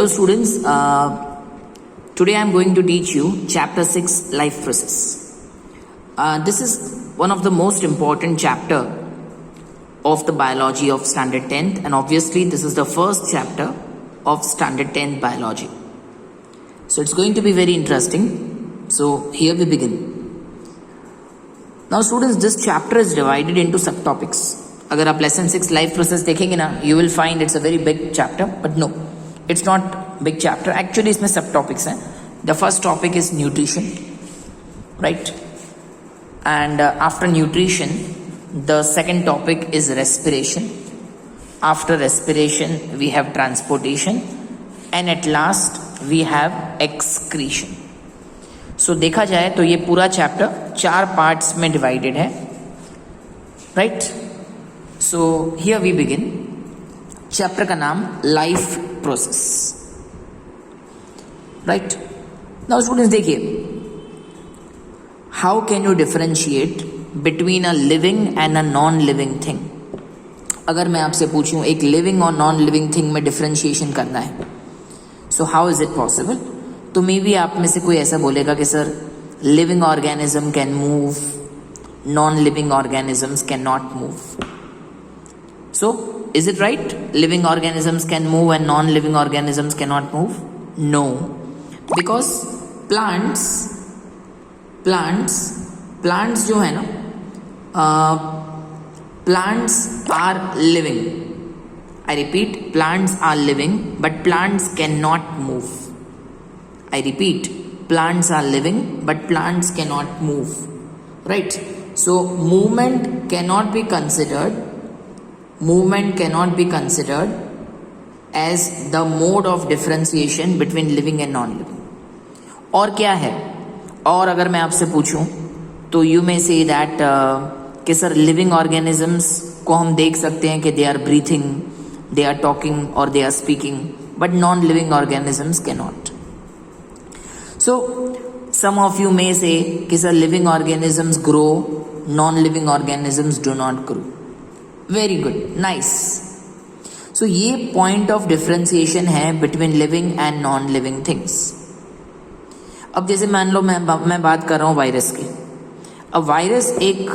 Hello students, today I am going to teach you chapter 6 life process. This is one of the most important chapter of the biology of standard 10th, and obviously this is the first chapter of standard 10th biology. So it's going to be very interesting. So here we begin. Now students, this chapter is divided into subtopics. अगर आप lesson 6 life process देखेंगे ना, you will find it's a very big chapter, but no, it's not big chapter. Actually इसमें subtopics हैं. The first topic is nutrition, right? And after nutrition, the second topic is respiration. After respiration, we have transportation, and at last we have excretion. So देखा जाए तो ये पूरा chapter 4 parts में divided है, right? So here we begin. Chapter का नाम life process, right? Now students देखिए, how can you differentiate between a living and a non living thing. अगर मैं आपसे पूछूं एक लिविंग और नॉन लिविंग थिंग में डिफरेंशिएशन करना है, so how is it possible? तो मे बी आप में से कोई ऐसा बोलेगा कि sir living organism can move, non living organisms can not move. So, is it right? Living organisms can move and non-living organisms cannot move? No. Because plants जो है ना, plants are living. I repeat, plants are living, but plants cannot move. I repeat, plants are living, but plants cannot move. Right? So, movement cannot be considered as the mode of differentiation between living and non-living. और क्या है? और अगर मैं आपसे पूछूं तो you may say that कि सर लिविंग ऑर्गेनिजम्स को हम देख सकते हैं कि they are breathing, they are talking or they are speaking, but non-living organisms cannot. So some of you may say कि sir living organisms grow, non-living organisms do not grow. Very good, nice. So ये point of differentiation है between living and non living things. अब जैसे मान लो मैं बात कर रहा हूँ वायरस की. अब वायरस एक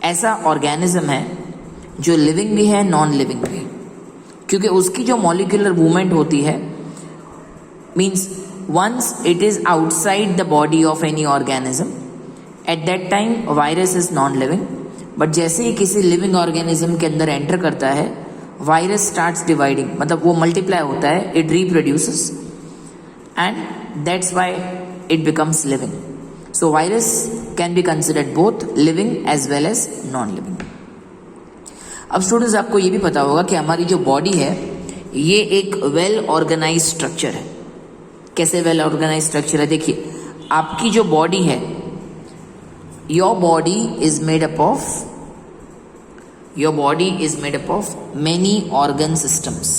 ऐसा ऑर्गेनिज्म है जो लिविंग भी है, नॉन लिविंग भी है, क्योंकि उसकी जो मॉलिक्यूलर मूवमेंट होती है means once it is outside the body of any organism, at that time virus is non living. But जैसे ही किसी लिविंग ऑर्गेनिज्म के अंदर एंटर करता है, वायरस स्टार्ट्स डिवाइडिंग, मतलब वो मल्टीप्लाई होता है, it reproduces, and that's why it becomes living. So virus can be considered both living as well as non living. अब स्टूडेंट्स, आपको ये भी पता होगा कि हमारी जो बॉडी है ये एक वेल ऑर्गेनाइज स्ट्रक्चर है. कैसे वेल ऑर्गेनाइज स्ट्रक्चर है? देखिए, आपकी जो बॉडी है, your body is made up of many organ systems.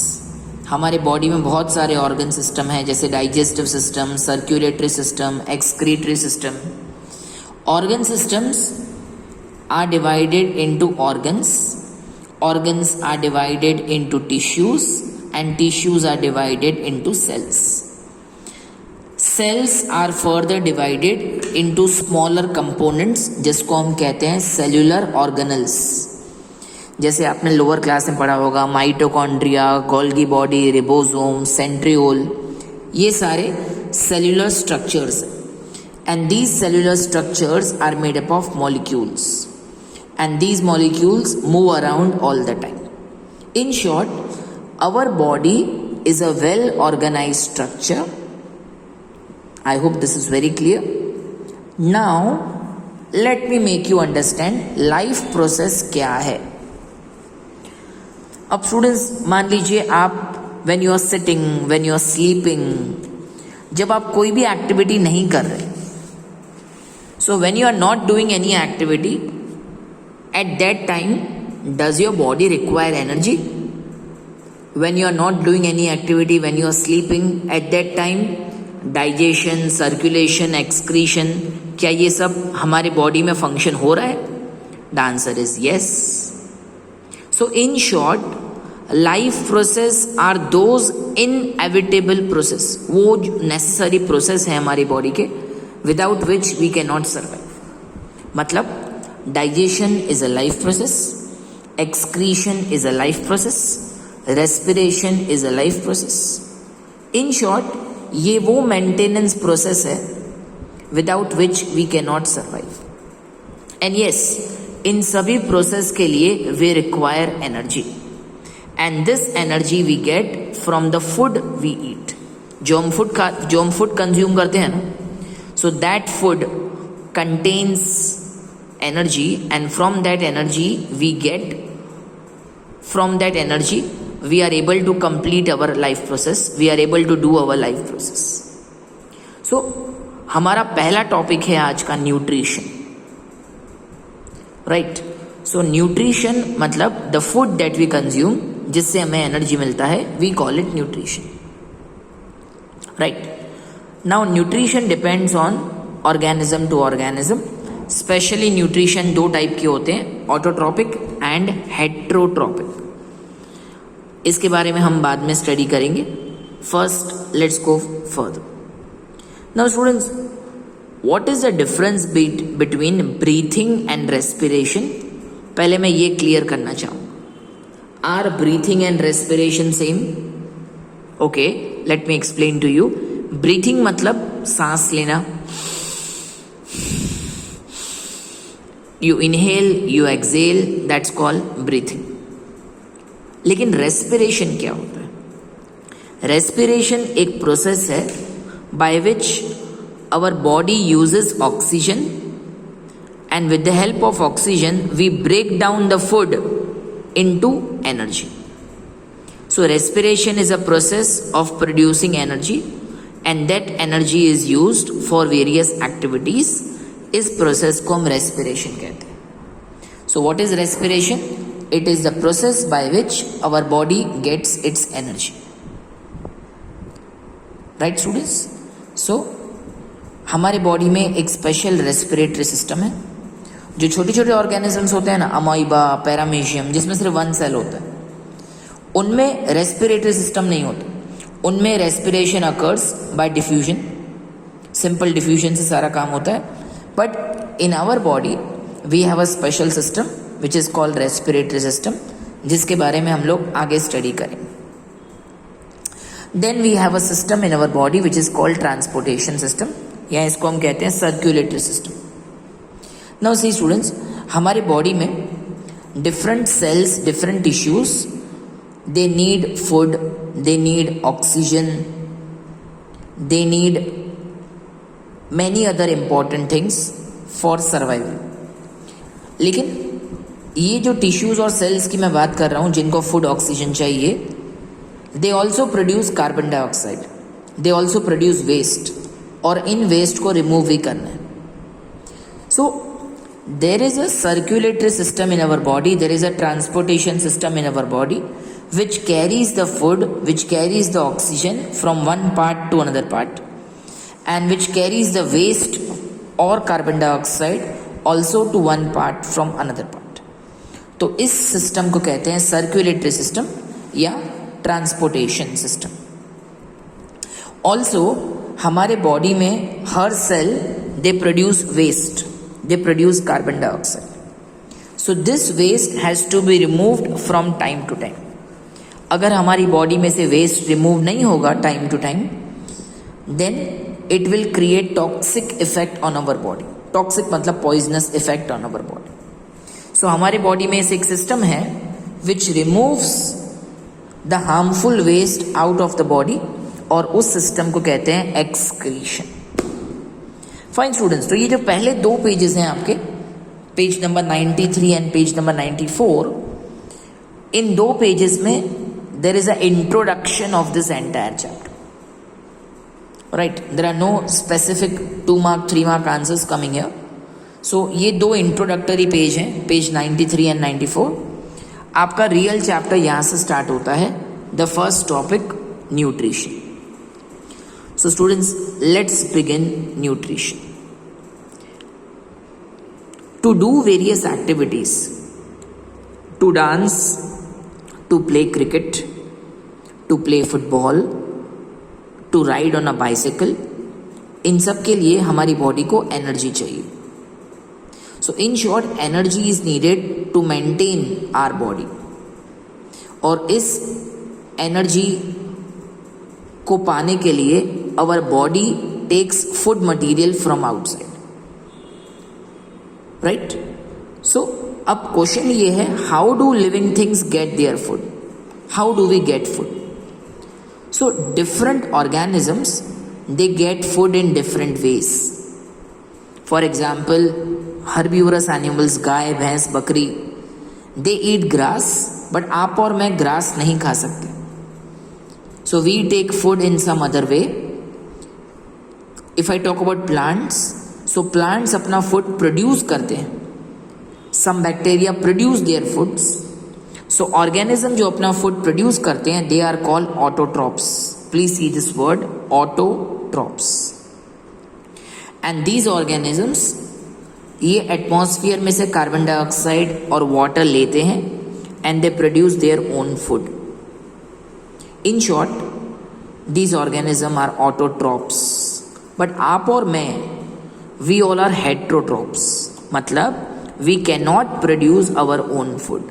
हमारे बॉडी में बहुत सारे ऑर्गन सिस्टम हैं, जैसे digestive system, circulatory system, excretory system. Organ systems are divided into organs are divided into tissues, and tissues are divided into cells. Cells are further divided into smaller components, जिसको हम कहते हैं cellular organelles. जैसे आपने lower class में पढ़ा होगा, mitochondria, Golgi body, ribosome, centriole, ये सारे cellular structures. And these cellular structures are made up of molecules, and these molecules move around all the time. In short, our body is a well organized structure. I hope this is very clear. Now, let me make you understand life process क्या है. अब students, मान लीजिए आप when you are sitting, when you are sleeping, जब आप कोई भी एक्टिविटी नहीं कर रहे, so when you are not doing any activity, at that time, does your body require energy? When you are not doing any activity, when you are sleeping, at that time, digestion, circulation, excretion, क्या ये सब हमारे body में function हो रहा है? The answer is yes. So in short, life process are those inevitable process, वो necessary process है हमारी बॉडी के, without which we can not survive. मतलब digestion is a life process, excretion is a life process, respiration is a life process. In short, ये वो maintenance process है without which we can not survive. And yes, in सभी process के लिए we require energy, and this energy we get from the food we eat. जो हम food consume करते हैं ना, so that food contains energy, and from that energy we are able to complete our life process, we are able to do our life process. So हमारा पहला topic है आज का न्यूट्रिशन, राइट। सो न्यूट्रिशन मतलब the food that we consume, जिससे हमें energy मिलता है, we call it nutrition, right. Now nutrition depends on organism to organism. Specially nutrition दो टाइप के होते हैं, ऑटोट्रॉपिक एंड हेट्रोट्रॉपिक। इसके बारे में हम बाद में स्टडी करेंगे। First let's go further. Now students, what is the difference between breathing and respiration? पहले मैं ये क्लियर करना चाहूँगा, are breathing and respiration same? Okay, let me explain to you. Breathing मतलब सांस लेना, you inhale, you exhale, that's called breathing. लेकिन respiration क्या होता है? रेस्पिरेशन एक प्रोसेस है by which our body uses oxygen, and with the help of oxygen we break down the food into energy. So respiration is a process of producing energy, and that energy is used for various activities. इस process को हम respiration कहते हैं। So what is respiration? It is the process by which our body gets its energy, right students. सो हमारे body में एक special respiratory system है। जो छोटे छोटे ऑर्गेनिजम्स होते हैं ना, अमाइबा, पैरामीशियम, जिसमें सिर्फ वन सेल होता है, उनमें रेस्पिरेटरी सिस्टम नहीं होता। उनमें respiration occurs by diffusion, simple diffusion से सारा काम होता है। But in our body we have a special system which is called respiratory system, जिसके बारे में हम लोग आगे स्टडी करेंगे। Then we have a system in our body which is called transportation system, या इसको हम कहते हैं circulatory system. Now see students, हमारे बॉडी में different cells, different tissues, they need food, they need oxygen, they need many other important things for survival. लेकिन ये जो टिश्यूज और सेल्स की मैं बात कर रहा हूँ, जिनको फूड ऑक्सीजन चाहिए, they also produce carbon dioxide, they also produce waste, और इन वेस्ट को रिमूव भी करना है। So there is a circulatory system in our body, there is a transportation system in our body which carries the food, which carries the oxygen from one part to another part, and which carries the waste or carbon dioxide also to one part from another part. तो इस system को कहते हैं circulatory system या transportation system. Also हमारे body में हर cell they produce waste, they produce carbon dioxide. So this waste has to be removed from time to time. अगर हमारी बॉडी में से वेस्ट रिमूव नहीं होगा time to time, then it will create toxic effect on our body. Toxic मतलब poisonous effect on our body. So हमारे body में एक सिस्टम है which removes the harmful waste out of the body, और उस system को कहते हैं एक्सक्रीशन। फाइन स्टूडेंट्स, तो ये जो पहले दो पेजेस हैं आपके, page number 93 and page number 94, इन दो पेजेस में there is an introduction of this entire chapter, right? There are no specific 2 mark 3 mark answers coming here. So ये दो introductory पेज हैं, पेज 93 and 94। आपका रियल चैप्टर यहाँ से start होता है, the first topic nutrition. So students, let's begin nutrition. To do various activities, to dance, to play cricket, to play football, to ride on a bicycle, इन सब के लिए हमारी body को एनर्जी चाहिए. So in short energy is needed to maintain our body. और इस energy को पाने के लिए our body takes food material from outside, right. So अब क्वेश्चन ये है, how do living things get their food? How do we get food? So different organisms they get food in different ways. For example, herbivorous animals, गाय, भैंस, बकरी, they eat grass, but आप और मैं grass नहीं खा सकते. So we take food in some other way. If I talk about plants, so plants अपना food produce करते हैं. Some bacteria produce their foods. So organism जो अपना food produce करते हैं, they are called autotrophs. Please see this word, autotrophs. And these organisms ये atmosphere में से कार्बन डाइऑक्साइड और वाटर लेते हैं and they produce their own food. In short, these organisms are autotrophs. But आप और मैं, we all are heterotrophs. मतलब we cannot produce our own food.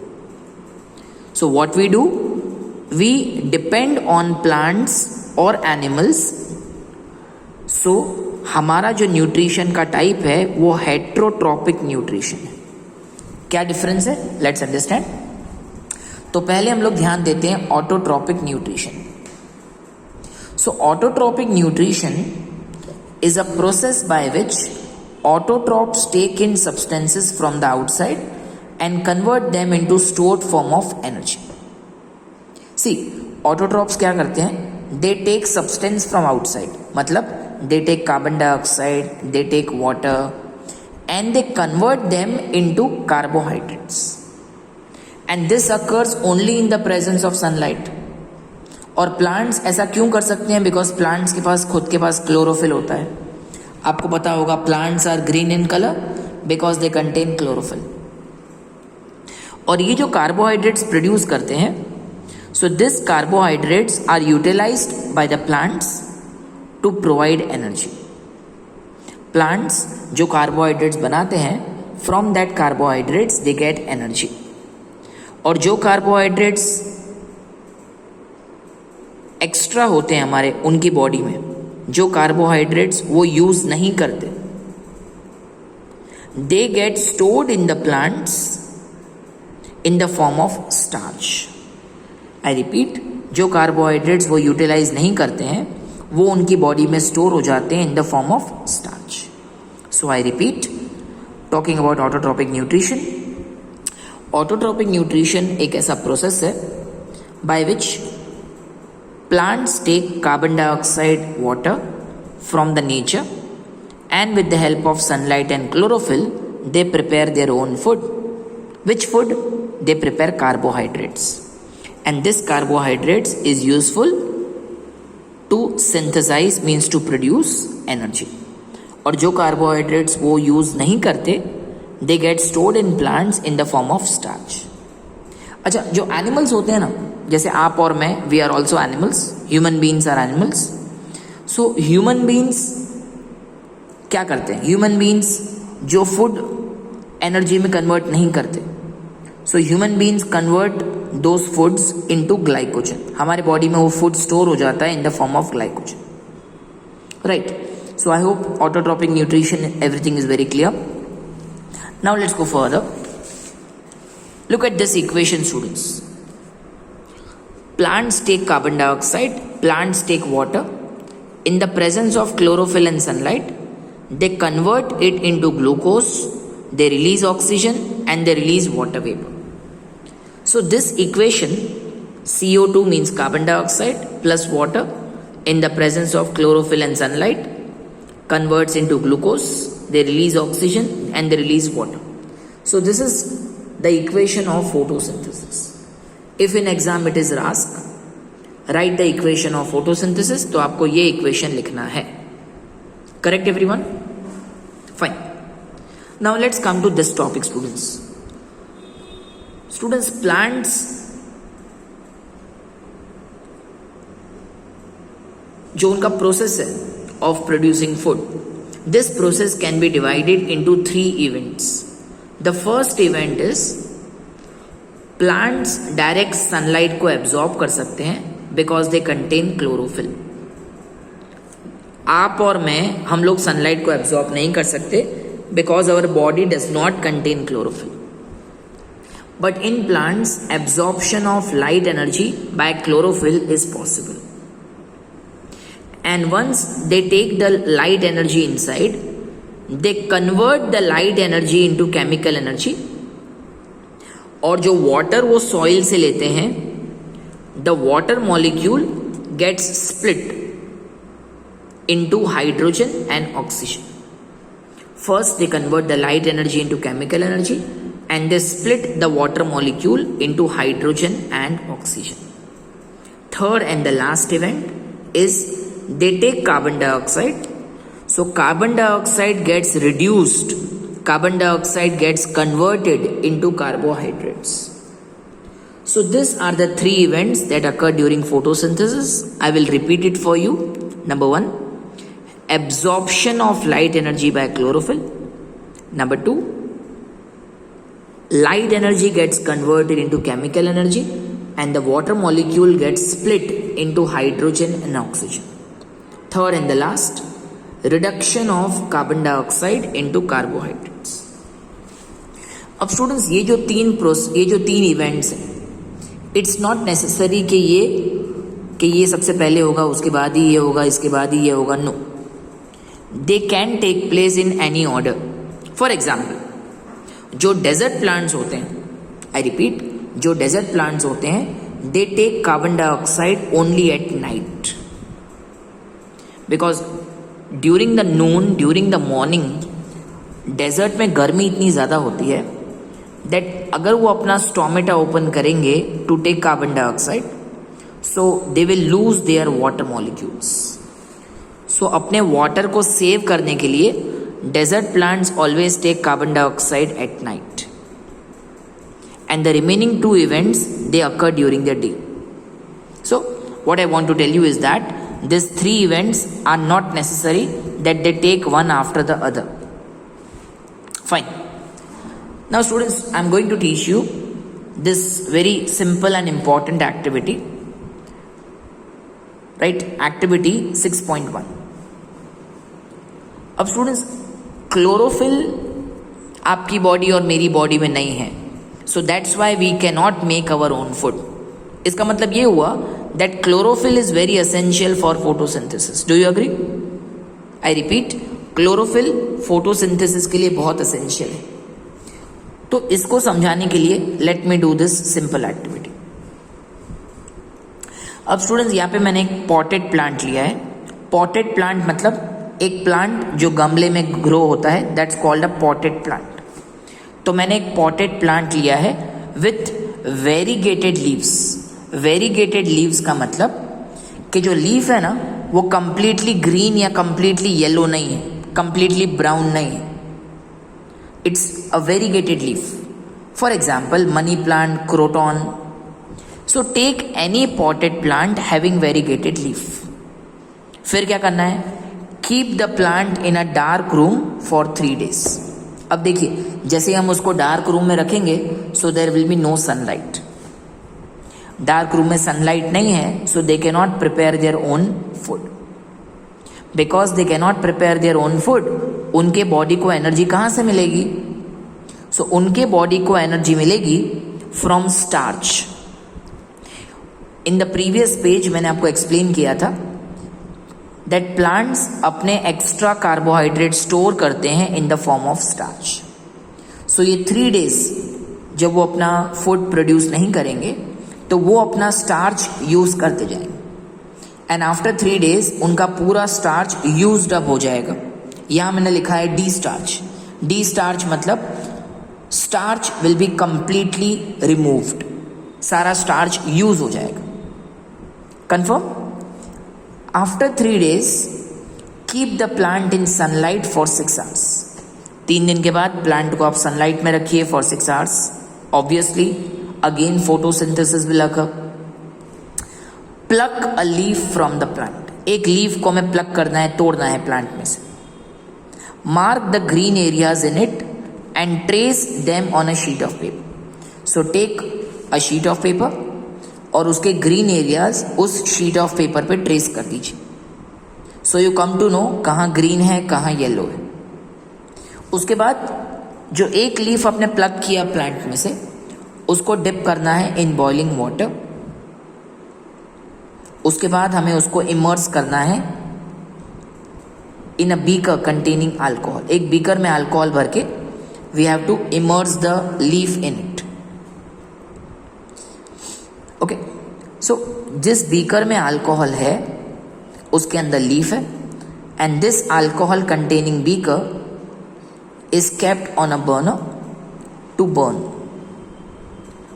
So what we do? We depend on plants और animals. So हमारा जो nutrition का type है वो हेट्रोट्रॉपिक न्यूट्रिशन है. क्या डिफरेंस है? Let's understand. तो पहले हम लोग ध्यान देते हैं autotrophic nutrition. So autotrophic nutrition is a process by which autotrophs take in substances from the outside and convert them into stored form of energy. See, autotrophs क्या करते हैं? They take substance from outside, मतलब they take carbon dioxide, they take water and they convert them into carbohydrates. And this occurs only in the presence of sunlight. और plants ऐसा क्यों कर सकते हैं? बिकॉज प्लांट्स के पास खुद के पास क्लोरोफिल होता है. आपको पता होगा plants are green in colour because they contain chlorophyll. और ये जो कार्बोहाइड्रेट्स प्रोड्यूस करते हैं, so this carbohydrates are utilized by the plants to provide energy. Plants जो carbohydrates बनाते हैं, from that carbohydrates they get energy. और जो carbohydrates एक्स्ट्रा होते हैं हमारे उनकी बॉडी में, जो carbohydrates वो यूज नहीं करते, they get stored in the plants in the form of starch. I repeat, जो कार्बोहाइड्रेट्स वो यूटिलाइज नहीं करते हैं वो उनकी बॉडी में स्टोर हो जाते हैं in the form of starch. So I repeat, talking about autotrophic nutrition. Autotrophic nutrition एक ऐसा प्रोसेस है by which plants take carbon dioxide, water from the nature and with the help of sunlight and chlorophyll they prepare their own food. Which food? They prepare carbohydrates. And this carbohydrates is useful to synthesize, means to produce energy. और जो carbohydrates वो use नहीं करते, they get stored in plants in the form of starch. अच्छा, जो animals होते हैं ना, जैसे आप और मैं, we are also animals. Human beings are animals. So human beings क्या करते हैं? Human beings जो food energy में convert नहीं करते. So human beings convert those foods into glycogen. हमारे बॉडी में वो फूड स्टोर हो जाता है in the form of glycogen. Right. So I hope autotrophic nutrition, everything is very clear. Now let's go further. Look at this equation, students. Plants take carbon dioxide, plants take water. In the presence of chlorophyll and sunlight, they convert it into glucose, they release oxygen and they release water vapor. So this equation, CO2 means carbon dioxide plus water in the presence of chlorophyll and sunlight, converts into glucose, they release oxygen and they release water. So this is the equation of photosynthesis. If in exam it is asked, write the equation of photosynthesis, तो आपको ये equation लिखना है. Correct everyone? Fine. Now let's come to this topic, students. Students, plants जो उनका process है of producing food, this process can be divided into 3 events. The first event is plants direct sunlight को absorb कर सकते हैं because they contain chlorophyll. आप और मैं, हम लोग सनलाइट को एब्जॉर्ब नहीं कर सकते because our body does not contain chlorophyll. But in plants absorption of light energy by chlorophyll is possible. And once they take the light energy inside, they convert the light energy into chemical energy. और जो water वो soil से लेते हैं, the water molecule gets split into hydrogen and oxygen. First they convert the light energy into chemical energy and they split the water molecule into hydrogen and oxygen. Third and the last event is they take carbon dioxide. So carbon dioxide gets reduced, carbon dioxide gets converted into carbohydrates. So these are the 3 events that occur during photosynthesis. I will repeat it for you. Number 1, absorption of light energy by chlorophyll. Number 2, light energy gets converted into chemical energy and the water molecule gets split into hydrogen and oxygen. Third and the last, reduction of carbon dioxide into carbohydrates. अब students ये जो तीन events हैं, it's not necessary कि ये सबसे पहले होगा, उसके बाद ही ये होगा, इसके बाद ही ये होगा. No, they can take place in any order. For example, जो डेजर्ट प्लांट्स होते हैं, आई रिपीट, जो डेजर्ट प्लांट्स होते हैं, they take carbon dioxide only at night. Because during the noon, during the morning, desert में गर्मी इतनी ज़्यादा होती है दैट अगर वो अपना स्टोमेटा ओपन करेंगे to take carbon dioxide, so they will lose their water molecules. So अपने वाटर को सेव करने के लिए desert plants always take carbon dioxide at night and the remaining 2 events they occur during the day. So what I want to tell you is that these 3 events are not necessary that they take one after the other. Fine. Now students, I am going to teach you this very simple and important activity. Right? Activity 6.1. अब students, chlorophyll आपकी body और मेरी body में नहीं है. So that's why we can not make our own food. इसका मतलब ये हुआ that chlorophyll is very essential for photosynthesis. Do you agree? I repeat, chlorophyll photosynthesis के लिए बहुत essential है. तो इसको समझाने के लिए let me do this simple activity. अब स्टूडेंट्स, यहाँ पे मैंने एक potted plant लिया है. potted plant मतलब एक प्लांट जो गमले में ग्रो होता है, that's called a potted plant. तो मैंने एक potted plant लिया है with variegated leaves. Variegated leaves का मतलब कि जो लीफ है ना, वो कंप्लीटली ग्रीन या कंप्लीटली येलो नहीं है, कंप्लीटली ब्राउन नहीं है. It's a variegated leaf. For example, money plant, croton. So take any potted plant having variegated leaf. फिर क्या करना है? Keep the plant in a dark room for 3 days. अब देखिए, जैसे हम उसको डार्क रूम में रखेंगे, so there will be no sunlight. Dark room में सनलाइट नहीं है, so they can not prepare their own food. Because they can not prepare their own food, उनके बॉडी को एनर्जी कहाँ से मिलेगी? सो उनके बॉडी को एनर्जी मिलेगी from starch. In the previous page मैंने आपको एक्सप्लेन किया था दैट प्लांट्स अपने एक्स्ट्रा कार्बोहाइड्रेट स्टोर करते हैं in the form of starch. सो ये 3 days जब वो अपना फूड प्रोड्यूस नहीं करेंगे, तो वो अपना स्टार्च यूज करते जाएंगे एंड आफ्टर 3 days उनका पूरा स्टार्च यूज्ड अप हो जाएगा. यहाँ मैंने लिखा है डी स्टार्च. डी स्टार्च मतलब starch will be completely removed, सारा स्टार्च यूज हो जाएगा. Confirm? After 3 days keep the plant in sunlight for 6 hours. 3 दिन के बाद प्लांट को आप सनलाइट में रखिए for 6 hours. Obviously again photosynthesis will occur. Pluck a leaf from the plant. एक लीफ को हमें प्लग करना है, तोड़ना है प्लांट में से. Mark the green areas in it and trace them on a sheet of paper. So take a sheet of paper और उसके ग्रीन एरियाज उस शीट ऑफ पेपर पे ट्रेस कर दीजिए. So you come to know कहाँ green है, कहाँ yellow है. उसके बाद जो एक लीफ आपने प्लग किया प्लांट में से, उसको डिप करना है इन बॉइलिंग वाटर. उसके बाद हमें उसको इमर्स करना है in a beaker containing alcohol. एक बीकर में अल्कोहल भर के we have to immerse the leaf in it. Okay, so जिस बीकर में अल्कोहल है उसके अंदर लीफ है, and this alcohol containing beaker is kept on a burner to burn.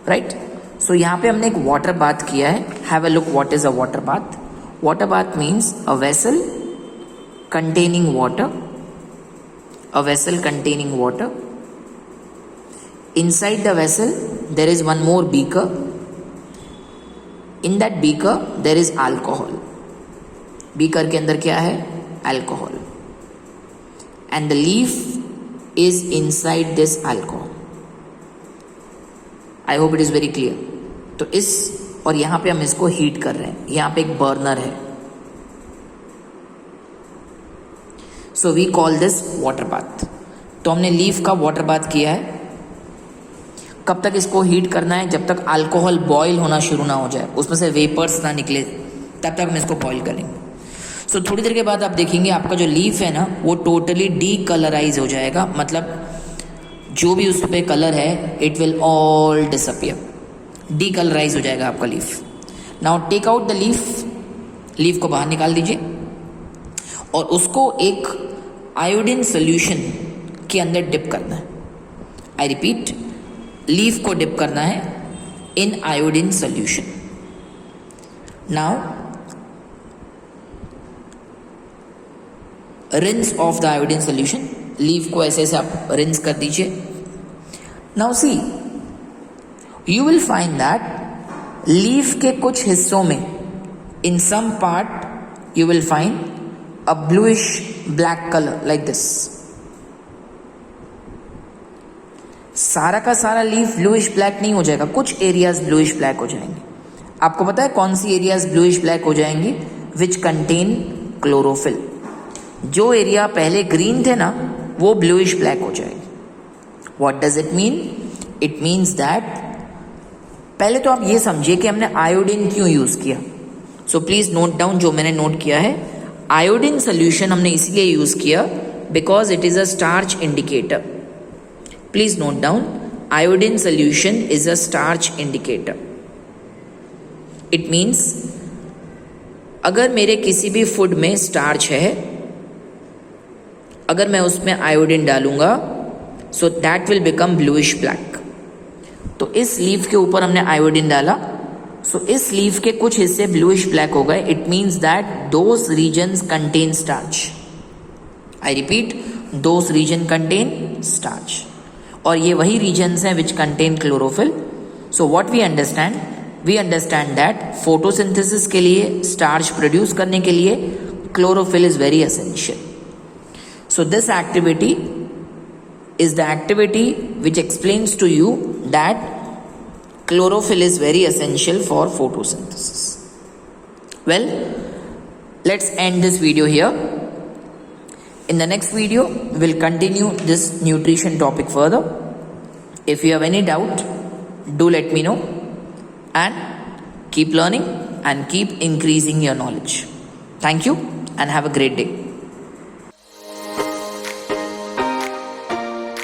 Right, so यहां पे हमने एक वाटर बाथ किया है. Have a look what is a water bath. Water bath means a vessel containing water, a vessel containing water. Inside the vessel there is one more beaker. In that beaker there is alcohol. Beaker के अंदर क्या है? Alcohol. And the leaf is inside this alcohol. I hope it is very clear. तो इस और यहाँ पे हम इसको हीट कर रहे हैं. यहाँ पे एक बर्नर है. So we call this water bath. तो हमने लीफ का वाटर बाथ किया है. कब तक इसको हीट करना है? जब तक अल्कोहल बॉईल होना शुरू ना हो जाए, उसमें से वेपर्स ना निकले, तब तक हम इसको बॉईल करेंगे. सो थोड़ी देर के बाद आप देखेंगे आपका जो लीफ है ना वो टोटली डीकलराइज हो जाएगा. मतलब जो भी उस पर कलर है it will all disappear. Decolourise हो जाएगा आपका leaf. Now take out the leaf. Leaf को बाहर निकाल दीजिए और उसको एक आयोडीन सोल्यूशन के अंदर डिप करना है. आई रिपीट, लीफ को डिप करना है in iodine solution. Now rinse off the iodine solution. Leaf को ऐसे ऐसे आप रिंस कर दीजिए. Now see, you will find that leaf के कुछ हिस्सों में in some part you will find a bluish black color like this. सारा का सारा लीफ ब्लूइश ब्लैक नहीं हो जाएगा, कुछ एरियाज ब्लूइश ब्लैक हो जाएंगे. आपको पता है कौन सी एरियाज ब्लूइश ब्लैक हो जाएंगी? विच कंटेन क्लोरोफिल. जो एरिया पहले ग्रीन थे ना वो ब्लूइश ब्लैक हो जाएगी. What does it mean? It means that पहले तो आप ये समझिए कि हमने आयोडीन क्यों यूज किया. सो प्लीज नोट डाउन जो मैंने नोट किया है. आयोडीन सोल्यूशन हमने इसलिए यूज किया because it is a starch indicator. Please note down, iodine solution is a starch indicator. It means अगर मेरे किसी भी फूड में स्टार्च है, अगर मैं उसमें आयोडीन डालूंगा so that will become bluish black. तो इस लीफ के ऊपर हमने आयोडीन डाला, सो इस लीफ के कुछ हिस्से ब्लूइश ब्लैक हो गए. It means that those regions contain starch. I repeat, those region contain starch. और ये वही रीजन्स हैं which contain chlorophyll. So what we understand? We understand that photosynthesis के लिए, स्टार्च प्रोड्यूस करने के लिए chlorophyll is very essential. So this activity is the activity which explains to you that chlorophyll is very essential for photosynthesis. Well, let's end this video here. In the next video, we'll continue this nutrition topic further. If you have any doubt, do let me know, and keep learning and keep increasing your knowledge. Thank you and have a great day.